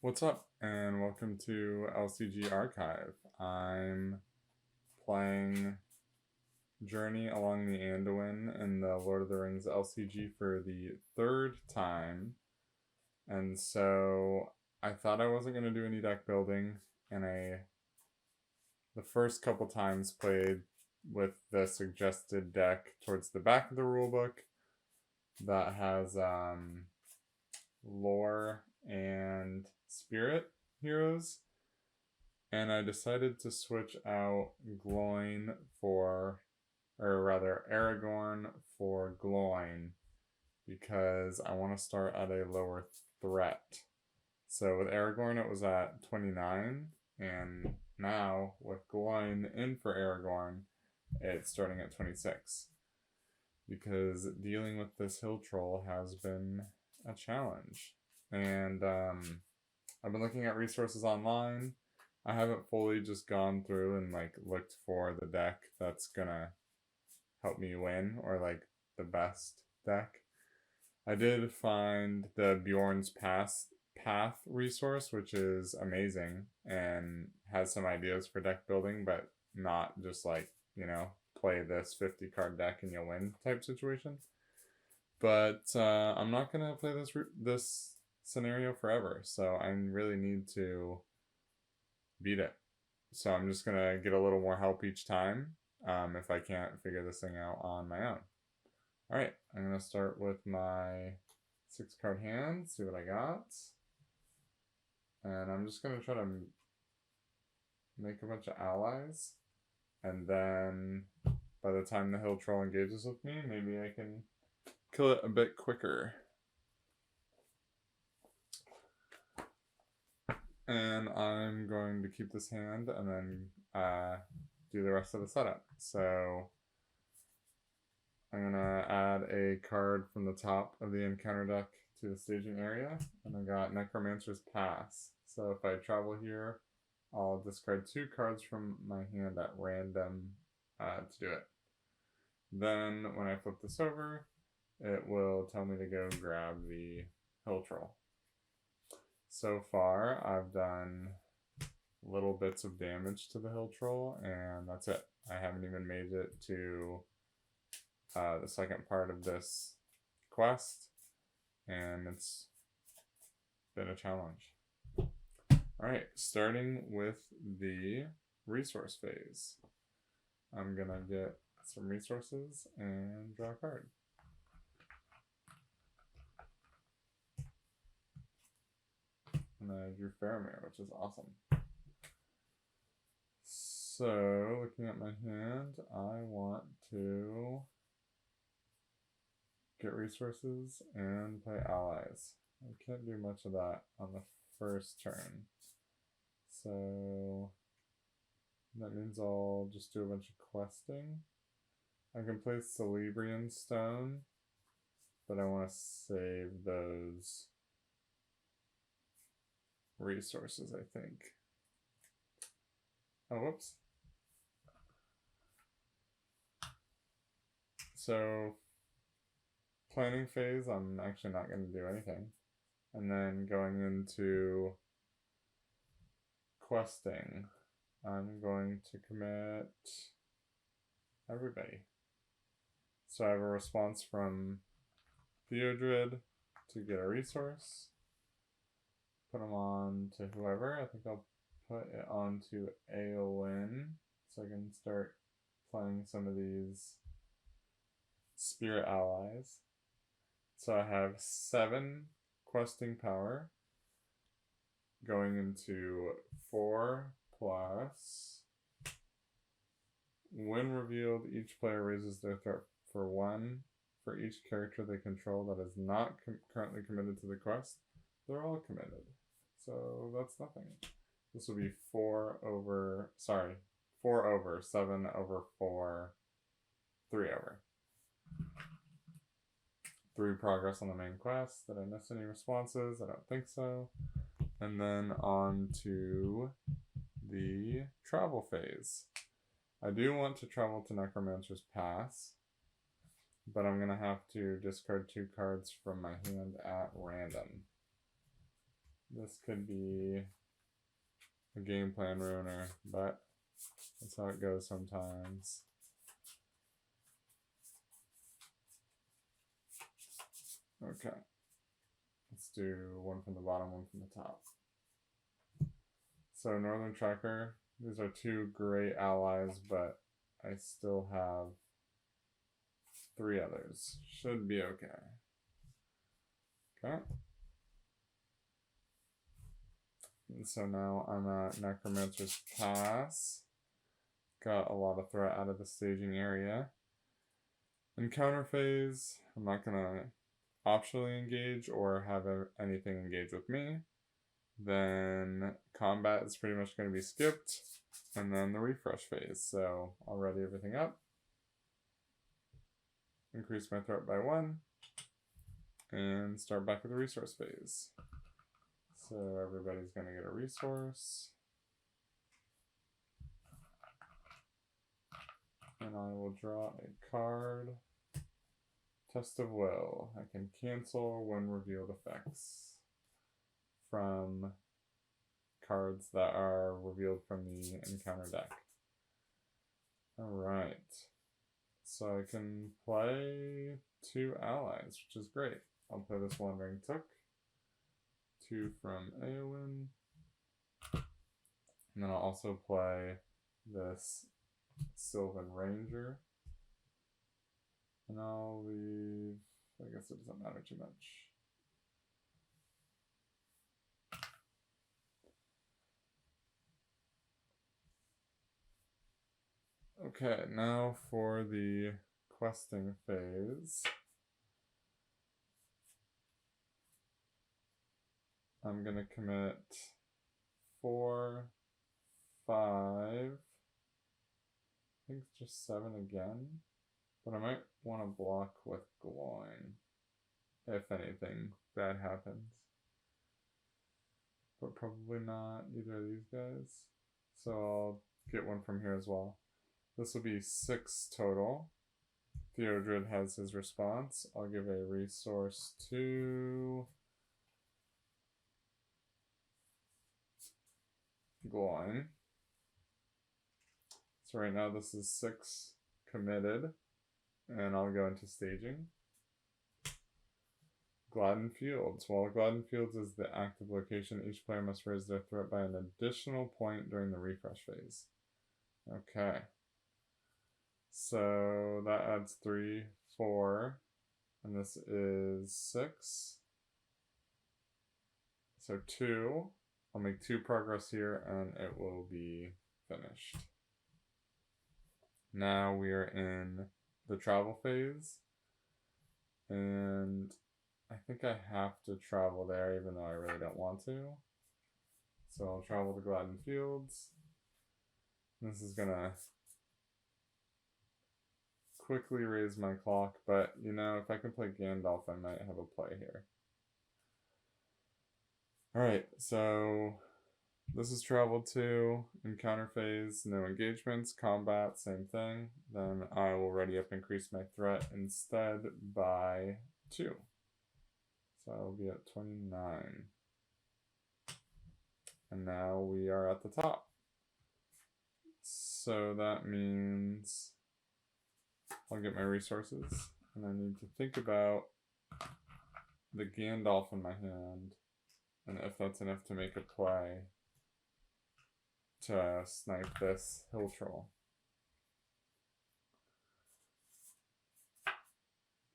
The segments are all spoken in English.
What's up, and welcome to LCG Archive. I'm playing Journey Along the Anduin in the Lord of the Rings LCG for the third time, and so I thought I wasn't going to do any deck building, and the first couple times played with the suggested deck towards the back of the rulebook that has lore and spirit heroes, and I decided to switch out Gloin for, or rather Aragorn for Gloin, because I want to start at a lower threat. So with Aragorn it was at 29, and now with Gloin in for Aragorn it's starting at 26. Because dealing with this hill troll has been a challenge. And I've been looking at resources online. I haven't fully just gone through and looked for the deck that's gonna help me win, or the best deck. I did find the Bjorn's Path resource, which is amazing and has some ideas for deck building, but not just play this 50 card deck and you'll win type situation. But I'm not gonna play this scenario forever, so I really need to beat it. So I'm just gonna get a little more help each time if I can't figure this thing out on my own. Alright, I'm gonna start with my 6-card hand, see what I got. And I'm just gonna try to make a bunch of allies. And then by the time the hill troll engages with me, maybe I can kill it a bit quicker. And I'm going to keep this hand and then do the rest of the setup. So I'm going to add a card from the top of the encounter deck to the staging area. And I got Necromancer's Pass. So if I travel here, I'll discard 2 cards from my hand at random to do it. Then when I flip this over, it will tell me to go grab the hill troll. So far, I've done little bits of damage to the hill troll, and that's it. I haven't even made it to the second part of this quest, and it's been a challenge. Alright, starting with the resource phase. I'm gonna get some resources and draw a card. And I drew Faramir, which is awesome. So, looking at my hand, I want to get resources and play allies. I can't do much of that on the first turn. So, that means I'll just do a bunch of questing. I can play Celebrian Stone, but I want to save those resources, I think. Oh, whoops. So, planning phase, I'm actually not going to do anything. And then going into questing, I'm going to commit everybody. So I have a response from Theodred to get a resource. Put them on to whoever. I think I'll put it on to Eowyn, so I can start playing some of these spirit allies. So I have 7 questing power, going into 4 plus. When revealed, each player raises their threat for 1 for each character they control that is not currently committed to the quest. They're all committed, so that's nothing. This will be 4 over, 7 over 4, 3 over. 3 progress on the main quest. Did I miss any responses? I don't think so. And then on to the travel phase. I do want to travel to Necromancer's Pass, but I'm going to have to discard 2 cards from my hand at random. this could be a game plan ruiner, but that's how it goes sometimes. Okay. Let's do one from the bottom, one from the top. So Northern Tracker, these are two great allies, but I still have 3 others. Should be okay. Okay. And so now I'm at Necromancer's Pass. Got a lot of threat out of the staging area. Encounter phase, I'm not going to optionally engage or have anything engage with me. Then combat is pretty much going to be skipped. And then the refresh phase. So I'll ready everything up. Increase my threat by 1. And start back at the resource phase. So everybody's going to get a resource. And I will draw a card. Test of Will. I can cancel when revealed effects from cards that are revealed from the encounter deck. Alright. So I can play 2 allies, which is great. I'll play this Wandering Took. 2 from Anduin. And then I'll also play this Sylvan Ranger. And I'll leave, I guess it doesn't matter too much. Okay, now for the questing phase. I'm gonna commit 4, 5, I think it's just 7 again. But I might want to block with Glowing, if anything bad happens. But probably not either of these guys. So I'll get one from here as well. This will be 6 total. Theodred has his response. I'll give a resource to Glowing. So right now this is 6 committed. And I'll go into staging. Gladden Fields. While Gladden Fields is the active location, each player must raise their threat by an additional point during the refresh phase. Okay. So that adds 3, 4, and this is 6. So 2. I'll make 2 progress here and it will be finished. Now we are in the travel phase, and I think I have to travel there even though I really don't want to. So I'll travel to Gladden Fields. This is gonna quickly raise my clock, but you know, if I can play Gandalf, I might have a play here. Alright, so this is travel 2, encounter phase, no engagements, combat, same thing. Then I will ready up increase my threat instead by 2. So I will be at 29. And now we are at the top. So that means I'll get my resources. And I need to think about the Gandalf in my hand. And if that's enough to make a play to snipe this hill troll.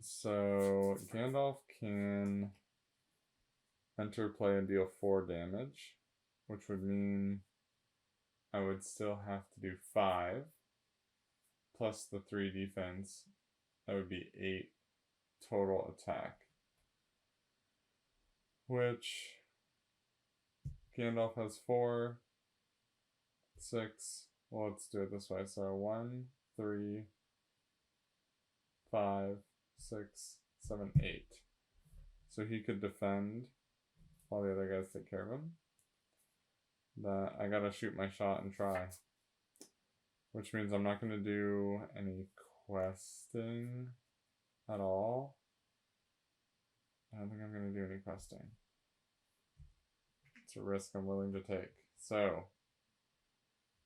So Gandalf can enter play and deal 4 damage, which would mean I would still have to do 5 plus the 3 defense. That would be 8 total attack, which Gandalf has 4, 6. Well, let's do it this way. So 1, 3, 5, 6, 7, 8. So he could defend while the other guys take care of him. That I gotta shoot my shot and try. Which means I'm not gonna do any questing at all. I don't think I'm gonna do any questing. It's a risk I'm willing to take. So,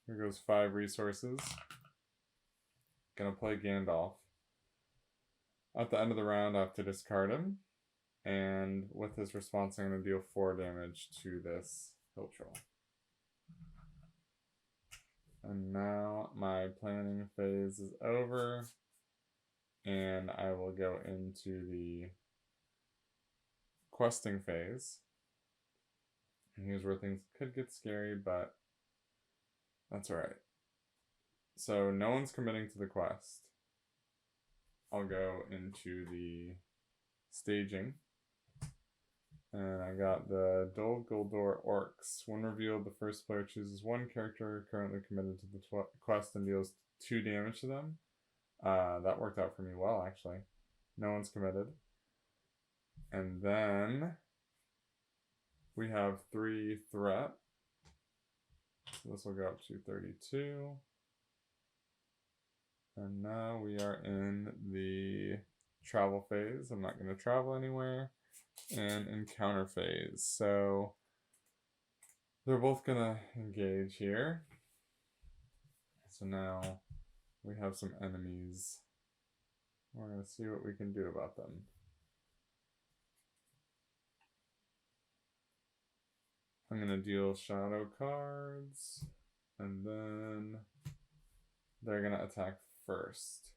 here goes 5 resources. Gonna play Gandalf. At the end of the round, I have to discard him. And with his response, I'm going to deal 4 damage to this hill troll. And now my planning phase is over. And I will go into the questing phase. And here's where things could get scary, but that's alright. So no one's committing to the quest. I'll go into the staging. And I got the Dol Guldur Orcs. When revealed, the first player chooses 1 character currently committed to the quest and deals 2 damage to them. That worked out for me well, actually. No one's committed. And then we have 3 threat. So this will go up to 32. And now we are in the travel phase. I'm not going to travel anywhere. And encounter phase. So they're both going to engage here. So now we have some enemies. We're going to see what we can do about them. I'm going to deal shadow cards, and then they're going to attack first.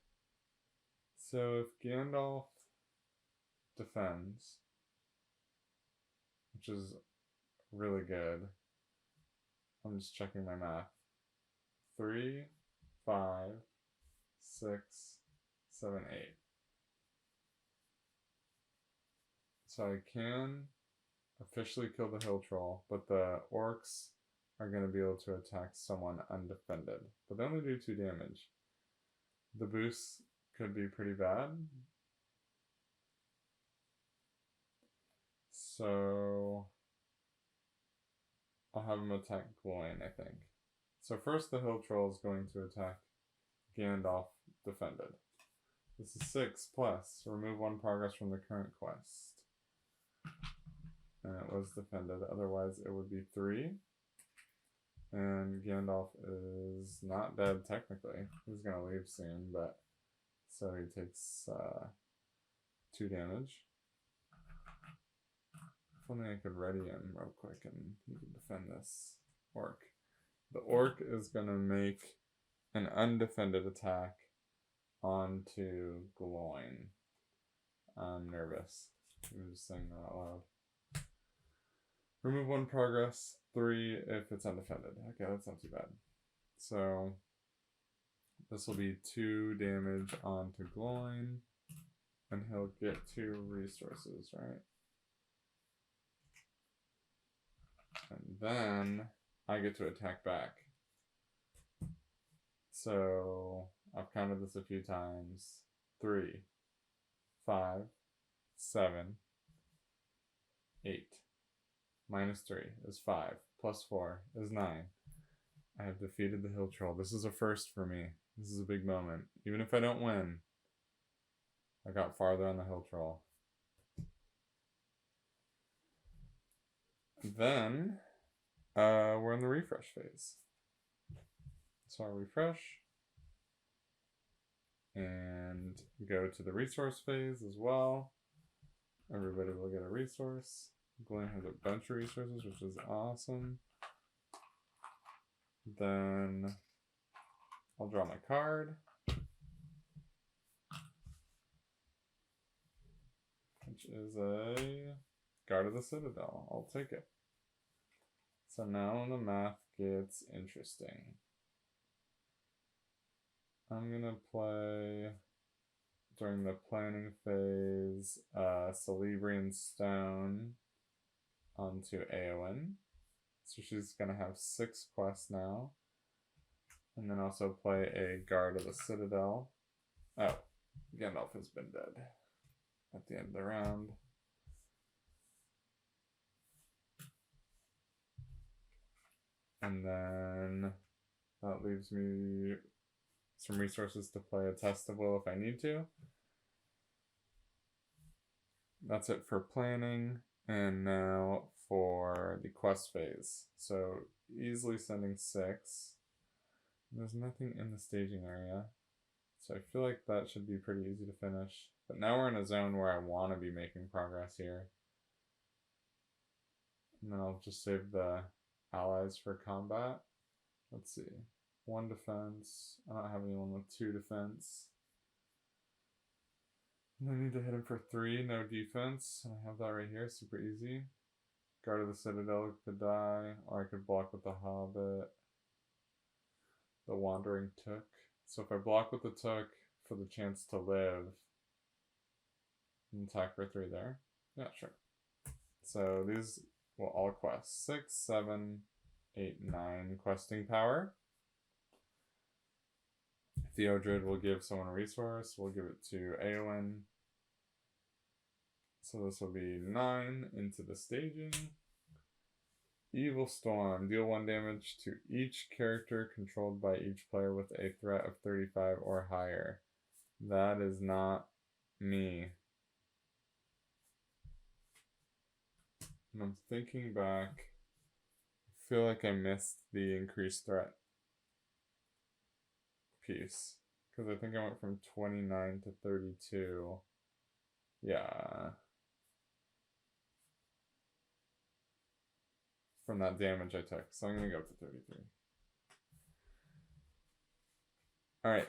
So if Gandalf defends, which is really good, I'm just checking my math. 3, 5, 6, 7, 8. So I can officially kill the hill troll, but the orcs are going to be able to attack someone undefended. But they only do 2 damage. The boost could be pretty bad. So I'll have him attack Gloin, I think. So first the hill troll is going to attack Gandalf defended. This is 6 plus. Remove 1 progress from the current quest. And it was defended, otherwise it would be 3. And Gandalf is not dead technically. He's gonna leave soon, but so he takes 2 damage. If only I could ready him real quick and he can defend this orc. The orc is gonna make an undefended attack onto Gloin. I'm nervous. I'm just saying that out loud. Remove 1 progress, 3 if it's undefended. Okay, that's not too bad. So this will be 2 damage onto Gloin, and he'll get 2 resources, right? And then I get to attack back. So I've counted this a few times. 3, 5, 7, 8. Minus 3 is 5. Plus 4 is 9. I have defeated the hill troll. This is a first for me. This is a big moment. Even if I don't win, I got farther on the hill troll. Then we're in the refresh phase. So I'll refresh and go to the resource phase as well. Everybody will get a resource. Glenn has a bunch of resources, which is awesome. Then I'll draw my card, which is a Guard of the Citadel. I'll take it. So now the math gets interesting. I'm gonna play, during the planning phase, Celebrian Stone onto Eowyn. So she's gonna have 6 quests now. And then also play a Guard of the Citadel. Oh, Gandalf has been dead at the end of the round. And then that leaves me some resources to play a Test of Will if I need to. That's it for planning. And now for the quest phase. So easily sending 6. There's nothing in the staging area. So I feel like that should be pretty easy to finish. But now we're in a zone where I want to be making progress here. And then I'll just save the allies for combat. Let's see. 1 defense. I don't have anyone with 2 defense. And I need to hit him for 3, no defense. And I have that right here, super easy. Guard of the Citadel could die, or I could block with the Hobbit. The Wandering Took. So if I block with the Took for the chance to live, and attack for 3 there. Yeah, sure. So these will all quest. 6, 7, 8, 9 questing power. Theodred will give someone a resource. We'll give it to Eowyn. So this will be 9 into the staging. Evil Storm. Deal 1 damage to each character controlled by each player with a threat of 35 or higher. That is not me. And I'm thinking back. I feel like I missed the increased threat piece. Because I think I went from 29 to 32. Yeah. From that damage I took. So I'm going to go up to 33. Alright.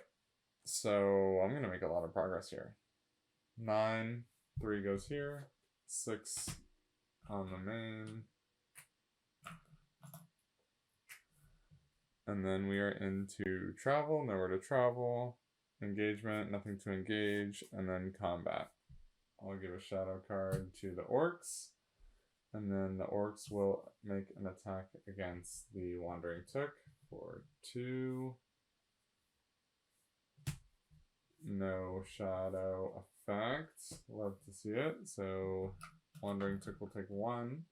So I'm going to make a lot of progress here. 9. 3 goes here. 6 on the main. And then we are into travel, nowhere to travel, engagement, nothing to engage, and then combat. I'll give a shadow card to the orcs, and then the orcs will make an attack against the Wandering Took for 2. No shadow effect. Love to see it. So Wandering Took will take 1.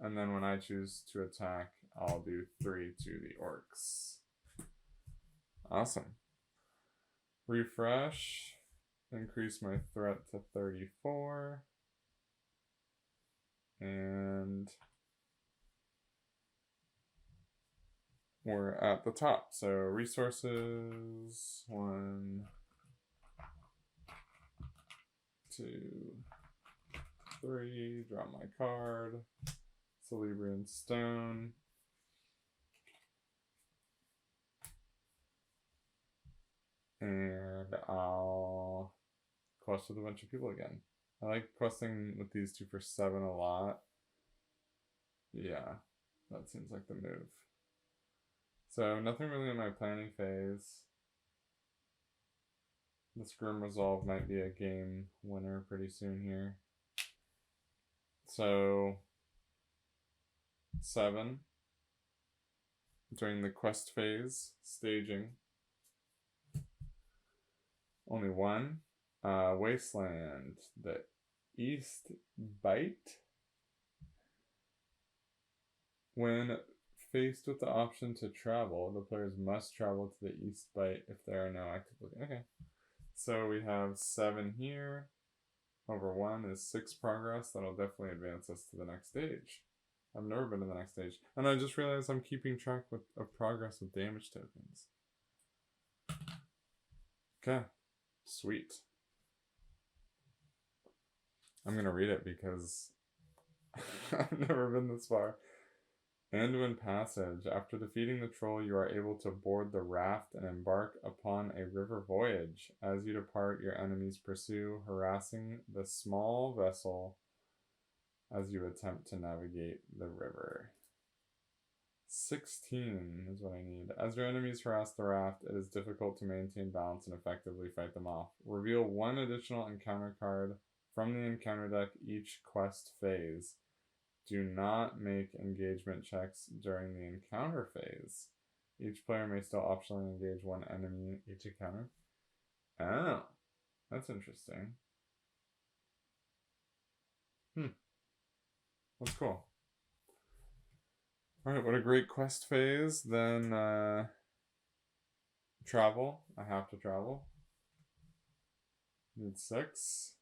And then when I choose to attack, I'll do 3 to the orcs. Awesome. Refresh. Increase my threat to 34. And we're at the top. So resources. 1, 2, 3. Draw my card. Celebrian Stone. And I'll quest with a bunch of people again. I like questing with these 2 for 7 a lot. Yeah, that seems like the move. So nothing really in my planning phase. This Grim Resolve might be a game winner pretty soon here. So 7 during the quest phase, staging. Only 1. Wasteland, the East Bite. When faced with the option to travel, the players must travel to the East Bite if there are no active locations. Okay. So we have 7 here. Over 1 is 6 progress. That'll definitely advance us to the next stage. I've never been to the next stage. And I just realized I'm keeping track of progress with damage tokens. Okay. Sweet. I'm going to read it because I've never been this far. Anduin Passage. After defeating the troll, you are able to board the raft and embark upon a river voyage. As you depart, your enemies pursue, harassing the small vessel as you attempt to navigate the river. 16 is what I need. As your enemies harass the raft, it is difficult to maintain balance and effectively fight them off. Reveal 1 additional encounter card from the encounter deck each quest phase. Do not make engagement checks during the encounter phase. Each player may still optionally engage 1 enemy each encounter. Oh, that's interesting. That's cool. Alright, what a great quest phase. Then travel. I have to travel. Need 6.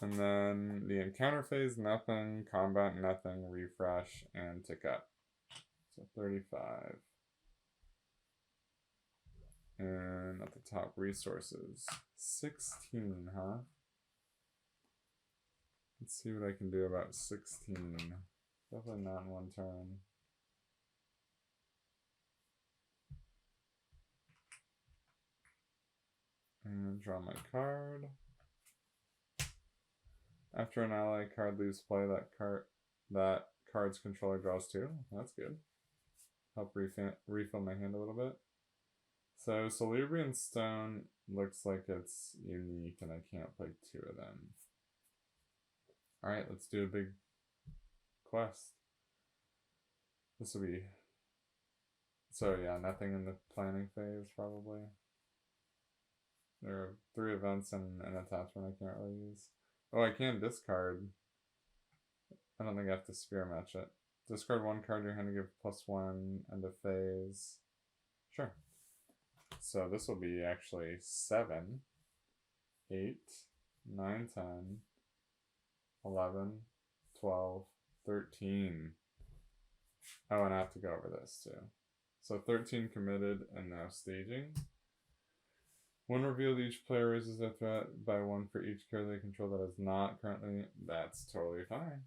And then the encounter phase, nothing. Combat, nothing. Refresh, and tick up. So 35. And at the top, resources. 16, huh? Let's see what I can do about 16. Definitely not in one turn. And draw my card. After an ally card leaves play, that card's controller draws 2. That's good. Help refill my hand a little bit. So Celebrian Stone looks like it's unique and I can't play 2 of them. Alright, let's do a big quest. This will be... So yeah, nothing in the planning phase probably. There are 3 events and an attachment I can't really use. Oh, I can discard. I don't think I have to spear match it. Discard 1 card your hand to give +1 end of phase. Sure. So this will be actually 7, 8, 9, 10, 11, 12, 13. Oh, and I have to go over this too. So 13 committed and now staging. When revealed, each player raises their threat by 1 for each card they control that is not currently. That's totally fine.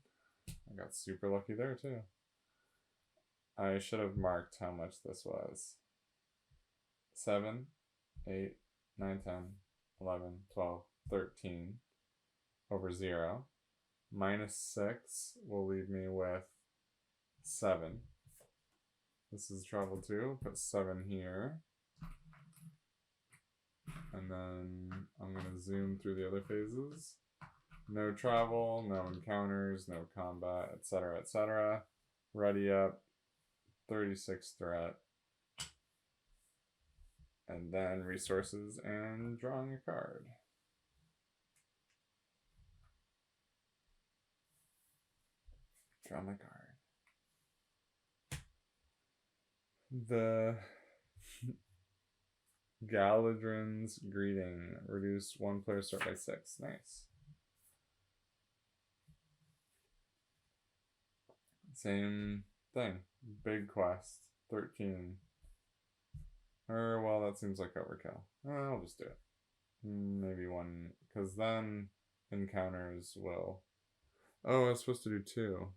I got super lucky there too. I should have marked how much this was. 7, 8, 9, 10, 11, 12, 13 over 0. -6 will leave me with 7. This is travel 2. Put 7 here. And then I'm going to zoom through the other phases. No travel, no encounters, no combat, etc., etc. Ready up. 36 threat. And then resources and drawing a card. Draw my card. The Galadrin's Greeting. Reduce 1 player start by 6. Nice. Same thing. Big quest. 13. Well, that seems like overkill. I'll just do it. Maybe 1, because then encounters will... Oh, I was supposed to do 2.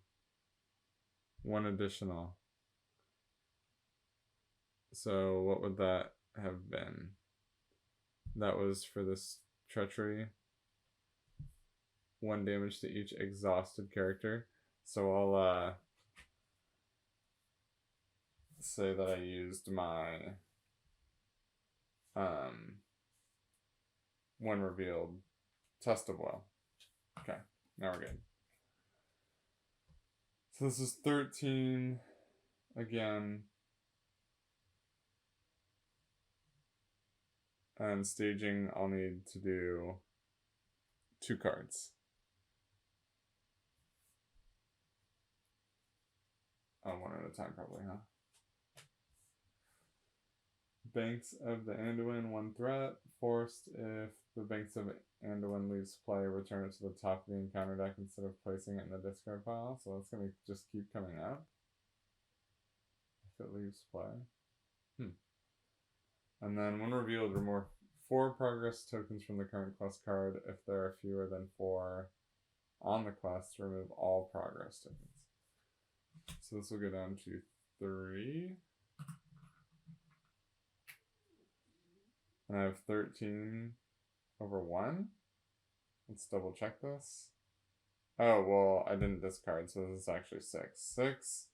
1 additional. So what would that have been? That was for this treachery. 1 damage to each exhausted character. So I'll say that I used my when revealed test of will. Okay, now we're good. So this is 13 again. And staging, I'll need to do 2 cards. Oh, 1 at a time probably, huh? Banks of the Anduin, 1 threat. Forced if the Banks of Anduin leaves play, return it to the top of the encounter deck instead of placing it in the discard pile. So it's going to just keep coming up if it leaves play. And then when revealed, remove 4 progress tokens from the current quest card. If there are fewer than 4 on the quest, remove all progress tokens. So this will go down to 3. And I have 13 over 1. Let's double check this. Oh, well, I didn't discard, so this is actually 6. 6,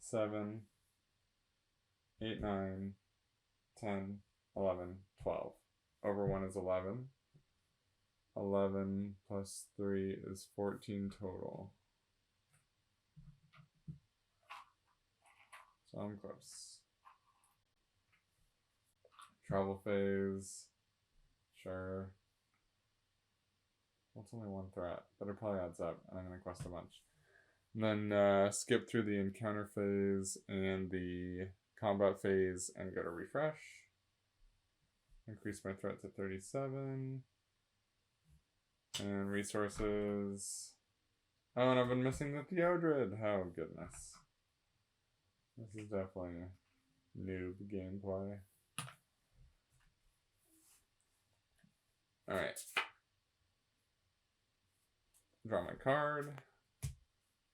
7, 8, 9, 10, 11, 12. Over 1 is 11. 11 plus 3 is 14 total. So I'm close. Travel phase. Sure. Well, it's only 1 threat, but it probably adds up, and I'm going to quest a bunch. And then skip through the encounter phase and the combat phase and go to refresh. Increase my threat to 37. And resources. Oh, and I've been missing the Theodrid. Oh, goodness. This is definitely noob gameplay. Alright. Draw my card.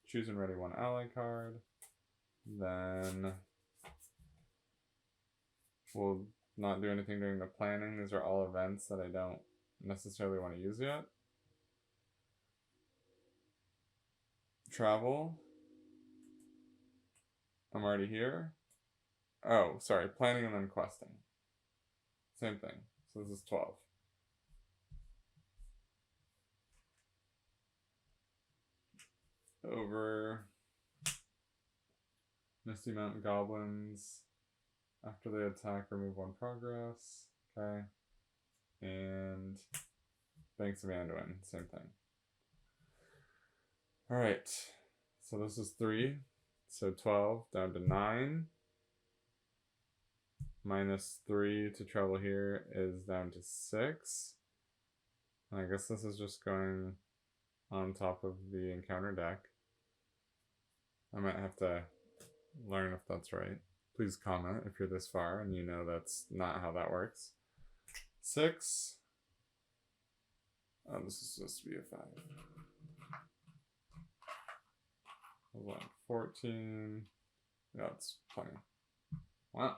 Choose and ready one ally card. Then we'll not do anything during the planning. These are all events that I don't necessarily want to use yet. Travel. I'm already here. Oh, sorry. Planning and then questing. Same thing. So this is 12. Over Misty Mountain Goblins. After they attack, remove one progress. Okay. And Banks of Anduin. Same thing. Alright. So this is 3. So 12 down to 9. Minus 3 to travel here is down to 6. And I guess this is just going on top of the encounter deck. I might have to learn if that's right. Please comment if you're this far and you know that's not how that works. 6. Oh, this is supposed to be a 5. Hold on. 14. Yeah, that's plenty. Wow.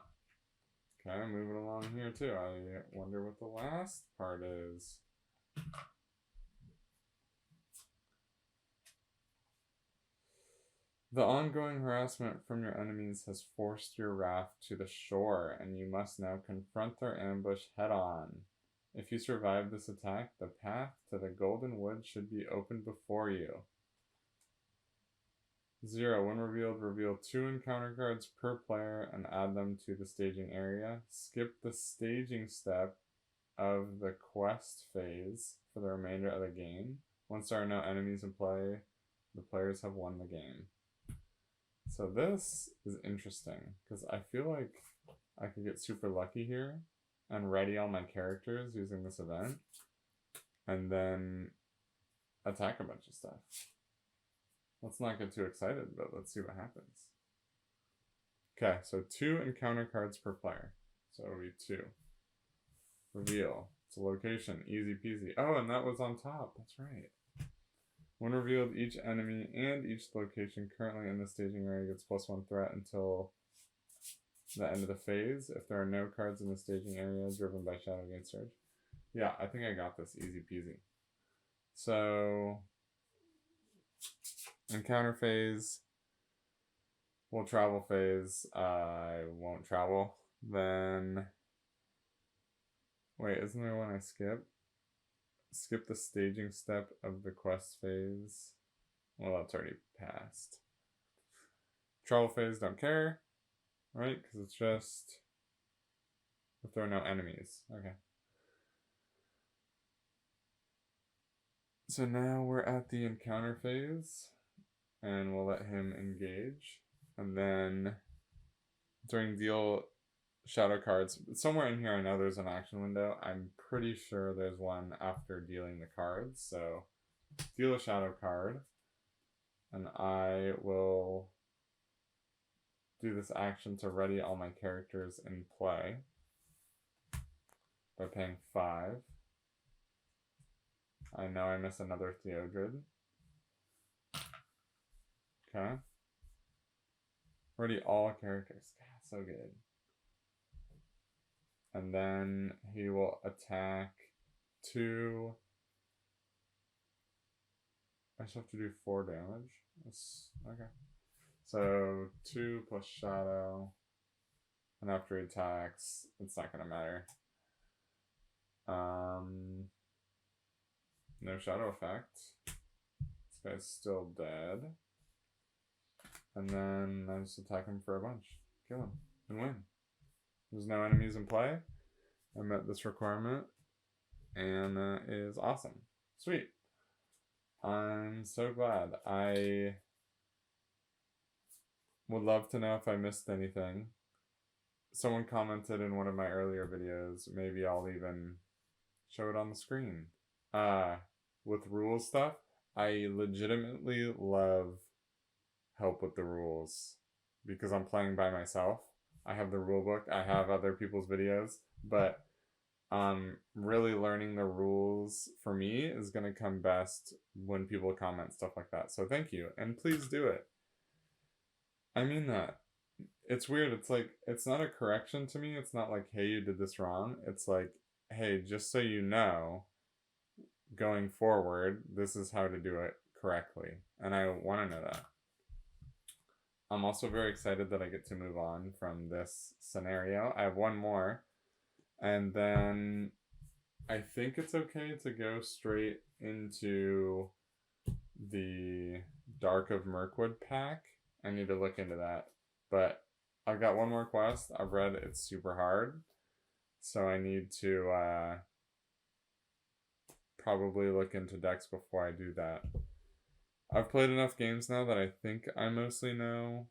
Okay, moving along here too. I wonder what the last part is. The ongoing harassment from your enemies has forced your raft to the shore, and you must now confront their ambush head-on. If you survive this attack, the path to the Golden Wood should be open before you. 0. When revealed, reveal 2 encounter cards per player and add them to the staging area. Skip the staging step of the quest phase for the remainder of the game. Once there are no enemies in play, the players have won the game. So this is interesting, because I feel like I could get super lucky here and ready all my characters using this event, and then attack a bunch of stuff. Let's not get too excited, but let's see what happens. Okay, so 2 encounter cards per player. So it'll be 2. Reveal. It's a location. Easy peasy. Oh, and that was on top. That's right. When revealed, each enemy and each location currently in the staging area gets +1 threat until the end of the phase. If there are no cards in the staging area driven by Shadowgate Surge. Yeah, I think I got this. Easy peasy. So, encounter phase. We'll travel phase. I won't travel. Then, wait, isn't there one I skip? Skip the staging step of the quest phase. Well, that's already passed. Travel phase, don't care. Right? Because it's just if there are no enemies. Okay. So now we're at the encounter phase. And we'll let him engage. And then during deal shadow cards, somewhere in here I know there's an action window. I'm pretty sure there's one after dealing the cards. So deal a shadow card, and I will do this action to ready all my characters in play by paying 5. I know I miss another Theodrid. Okay. Ready all characters. God, so good. And then he will attack 2. I just have to do 4 damage. That's okay. So 2 plus shadow. And after he attacks, it's not gonna matter. No shadow effect. This guy's still dead. And then I just attack him for a bunch. Kill him and win. There's no enemies in play. I met this requirement, and that is awesome. Sweet. I'm so glad. I would love to know if I missed anything. Someone commented in one of my earlier videos, maybe I'll even show it on the screen. with rules stuff, I legitimately love help with the rules because I'm playing by myself. I have the rule book, I have other people's videos, but really learning the rules for me is going to come best when people comment stuff like that. So thank you, and please do it. I mean that. It's weird. It's like, it's not a correction to me. It's not like, hey, you did this wrong. It's like, hey, just so you know, going forward, this is how to do it correctly. And I want to know that. I'm also very excited that I get to move on from this scenario. I have one more, and then I think it's okay to go straight into the Dark of Mirkwood pack. I need to look into that. But I've got one more quest. I've read it's super hard. So I need to probably look into decks before I do that. I've played enough games now that I think I mostly know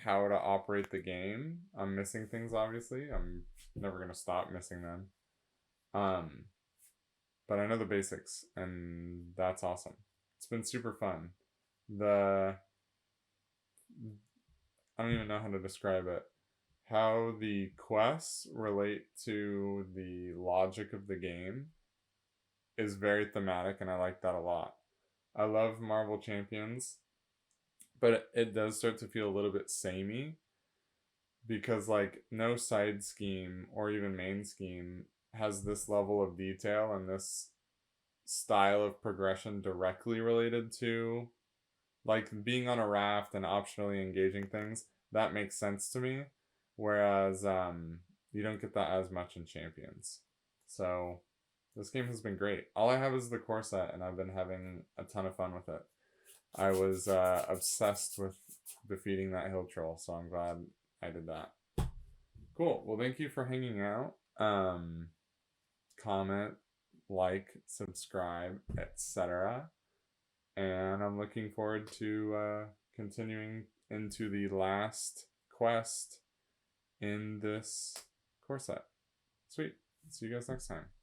how to operate the game. I'm missing things, obviously. I'm never going to stop missing them. But I know the basics, and that's awesome. It's been super fun. I don't even know how to describe it. How the quests relate to the logic of the game is very thematic, and I like that a lot. I love Marvel Champions, but it does start to feel a little bit samey because, like, no side scheme or even main scheme has this level of detail and this style of progression directly related to, like, being on a raft and optionally engaging things. That makes sense to me, whereas you don't get that as much in Champions. So this game has been great. All I have is the core set, and I've been having a ton of fun with it. I was obsessed with defeating that hill troll, so I'm glad I did that. Cool. Well, thank you for hanging out. Comment, like, subscribe, etc. And I'm looking forward to continuing into the last quest in this core set. Sweet. See you guys next time.